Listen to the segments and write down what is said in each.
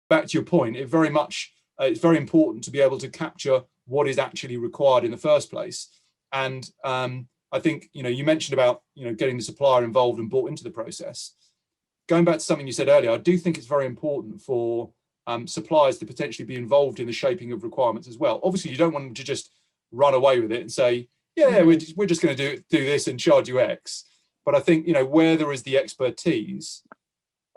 back to your point, it very much it's very important to be able to capture what is actually required in the first place. And I think, you mentioned about, getting the supplier involved and brought into the process. Going back to something you said earlier, I do think it's very important for suppliers to potentially be involved in the shaping of requirements as well. Obviously, you don't want them to just run away with it and say, yeah, we're just going to do this and charge you X. But I think, where there is the expertise,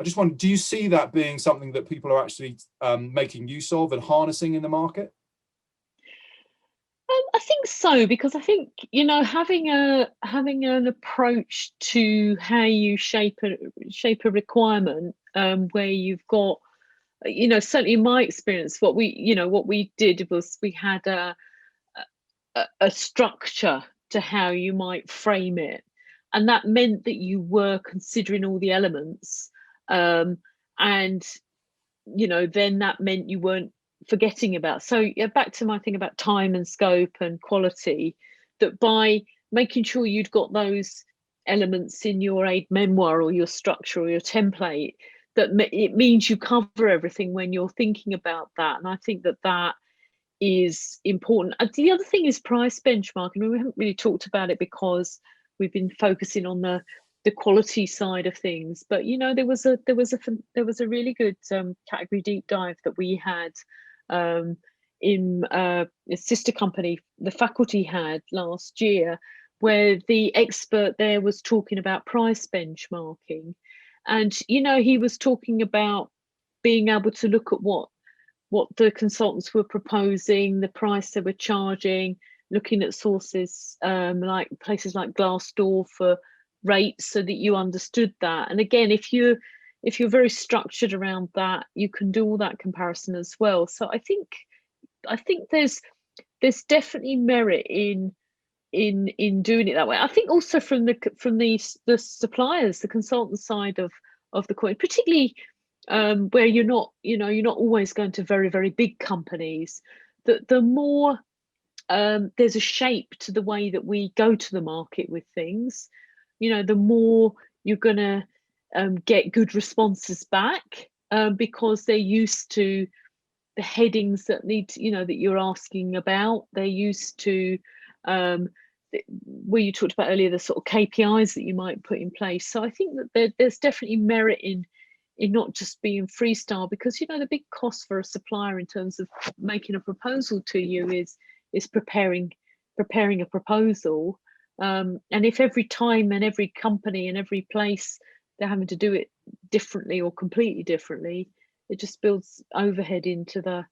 I just wonder, do you see that being something that people are actually making use of and harnessing in the market? I think so, because I think, having an approach to how you shape a requirement, where you've got, certainly in my experience, what we did was we had a structure to how you might frame it, and that meant that you were considering all the elements, and then that meant you weren't forgetting about. So back to my thing about time and scope and quality, that by making sure you'd got those elements in your aid memoir or your structure or your template, that it means you cover everything when you're thinking about that. And I think that is important. The other thing is price benchmarking. We haven't really talked about it because we've been focusing on the quality side of things, but there was a really good category deep dive that we had in a sister company the faculty had last year, where the expert there was talking about price benchmarking, and he was talking about being able to look at what the consultants were proposing, the price they were charging, looking at sources like places like Glassdoor for rates, so that you understood that. And again, if you're very structured around that, you can do all that comparison as well. So I think there's definitely merit in doing it that way. I think also from the suppliers, the consultant side of the coin, particularly where you're not always going to very, very big companies, that the more there's a shape to the way that we go to the market with things, the more you're going to get good responses back, because they're used to the headings that that you're asking about. They're used to where you talked about earlier, the sort of KPIs that you might put in place. So I think that there's definitely merit in not just being freestyle, because the big cost for a supplier in terms of making a proposal to you is preparing a proposal. And if every time and every company and every place they're having to do it differently or completely differently, it just builds overhead into the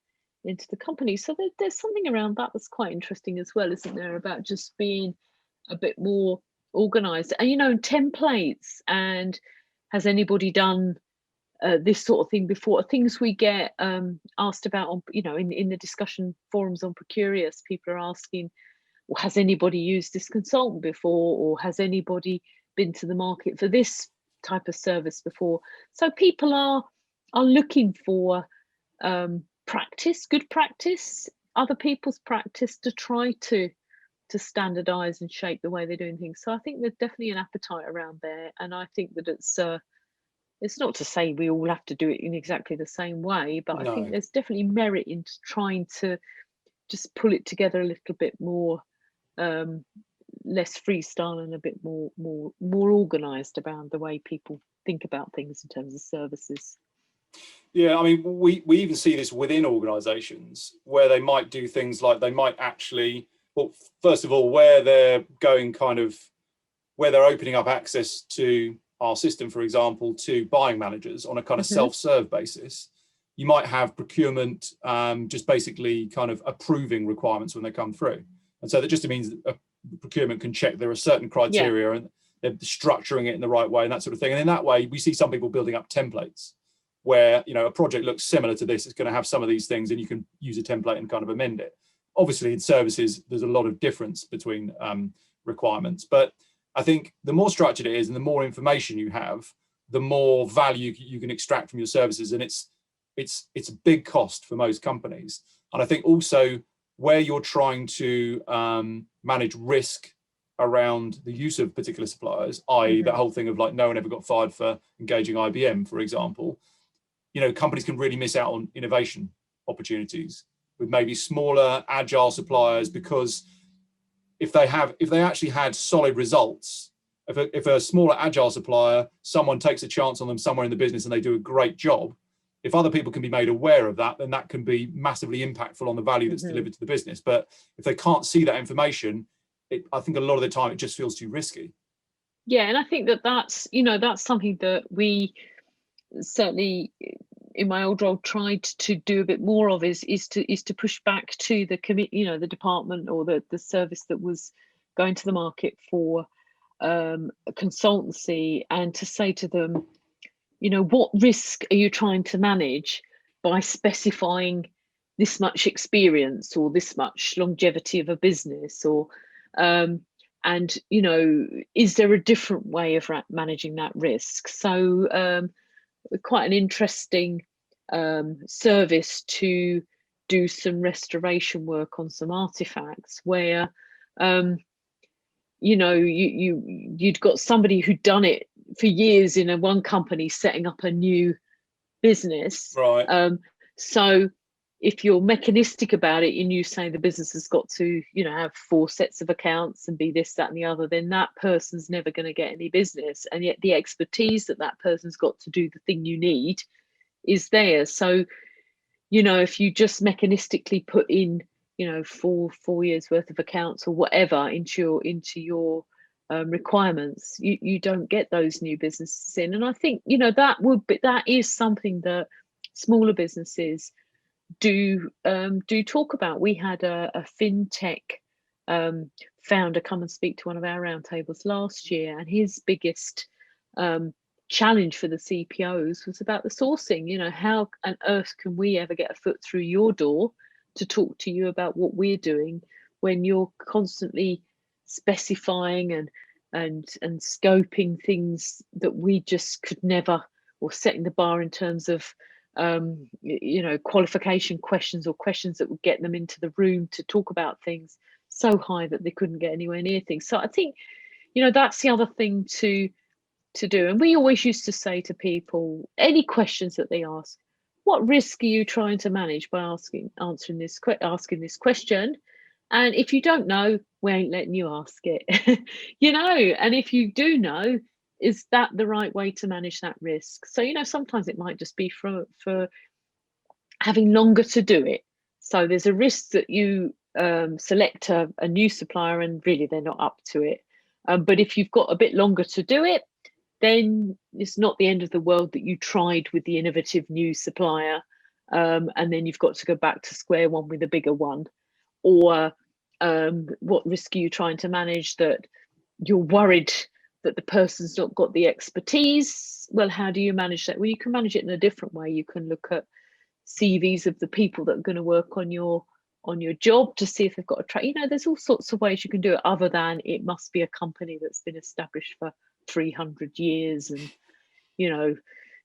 company. So there's something around that that's quite interesting as well, isn't there, about just being a bit more organized. And templates, and has anybody done this sort of thing before, things we get asked about on in the discussion forums on Procurious. People are asking, well, has anybody used this consultant before, or has anybody been to the market for this type of service before? So people are looking for good practice, other people's practice, to try to standardize and shape the way they're doing things. So I think there's definitely an appetite around there, and I think that it's not to say we all have to do it in exactly the same way, but No. I think there's definitely merit in trying to just pull it together a little bit more, less freestyle, and a bit more organized around the way people think about things in terms of services. Yeah, I mean, we even see this within organizations, where they might do things like they might actually, well, first of all, where they're opening up access to our system, for example, to buying managers on a kind of self-serve basis. You might have procurement just basically kind of approving requirements when they come through. And so that just means that procurement can check there are certain criteria, and they're structuring it in the right way and that sort of thing. And in that way, we see some people building up templates where, a project looks similar to this. It's going to have some of these things, and you can use a template and kind of amend it. Obviously, in services, there's a lot of difference between requirements. But I think the more structured it is and the more information you have, the more value you can extract from your services. And it's a big cost for most companies. And I think also where you're trying to manage risk around the use of particular suppliers, i.e. that whole thing of like no one ever got fired for engaging IBM, for example, companies can really miss out on innovation opportunities with maybe smaller, agile suppliers, because if they actually had solid results, if a smaller, agile supplier, someone takes a chance on them somewhere in the business and they do a great job, if other people can be made aware of that, then that can be massively impactful on the value that's delivered to the business. But if they can't see that information, I think a lot of the time it just feels too risky. Yeah, and I think that's something that we certainly in my old role tried to do a bit more of, is to push back to the the department or the service that was going to the market for a consultancy, and to say to them, what risk are you trying to manage by specifying this much experience or this much longevity of a business, or and is there a different way of managing that risk? So quite an interesting service to do some restoration work on some artifacts where you'd got somebody who'd done it for years in one company setting up a new business, right? So if you're mechanistic about it and you say the business has got to have 4 sets of accounts and be this, that and the other, then that person's never going to get any business. And yet the expertise that person's got to do the thing you need is there. So if you just mechanistically put in 4 years worth of accounts or whatever into your requirements, you don't get those new businesses in. And I think that is something that smaller businesses do talk about. We had a fintech founder come and speak to one of our roundtables last year, and his biggest challenge for the CPOs was about the sourcing. How on earth can we ever get a foot through your door to talk to you about what we're doing when you're constantly specifying and scoping things that we just could never, or setting the bar in terms of qualification questions or questions that would get them into the room to talk about things so high that they couldn't get anywhere near things. So I think that's the other thing to do. And we always used to say to people, any questions that they ask, what risk are you trying to manage by asking this question? And if you don't know, we ain't letting you ask it. And if you do know, is that the right way to manage that risk? So sometimes it might just be for having longer to do it. So there's a risk that you select a new supplier and really they're not up to it. But if you've got a bit longer to do it, then it's not the end of the world that you tried with the innovative new supplier, and then you've got to go back to square one with a bigger one. Or what risk are you trying to manage that you're worried that the person's not got the expertise? Well, how do you manage that? Well, you can manage it in a different way. You can look at CVs of the people that are going to work on your job to see if they've got a track. There's all sorts of ways you can do it, other than it must be a company that's been established for 300 years and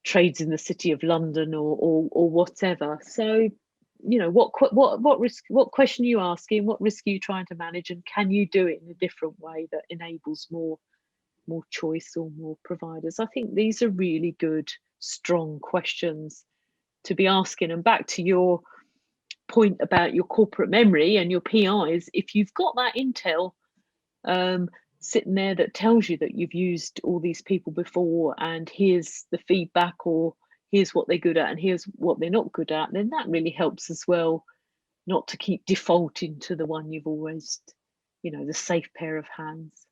trades in the city of London or whatever. So what risk, what question are you asking, what risk are you trying to manage, and can you do it in a different way that enables more choice or more providers? I think these are really good, strong questions to be asking. And back to your point about your corporate memory and your PIs, if you've got that intel sitting there that tells you that you've used all these people before, and here's the feedback, or here's what they're good at and here's what they're not good at, then that really helps as well, not to keep defaulting to the one you've always, the safe pair of hands.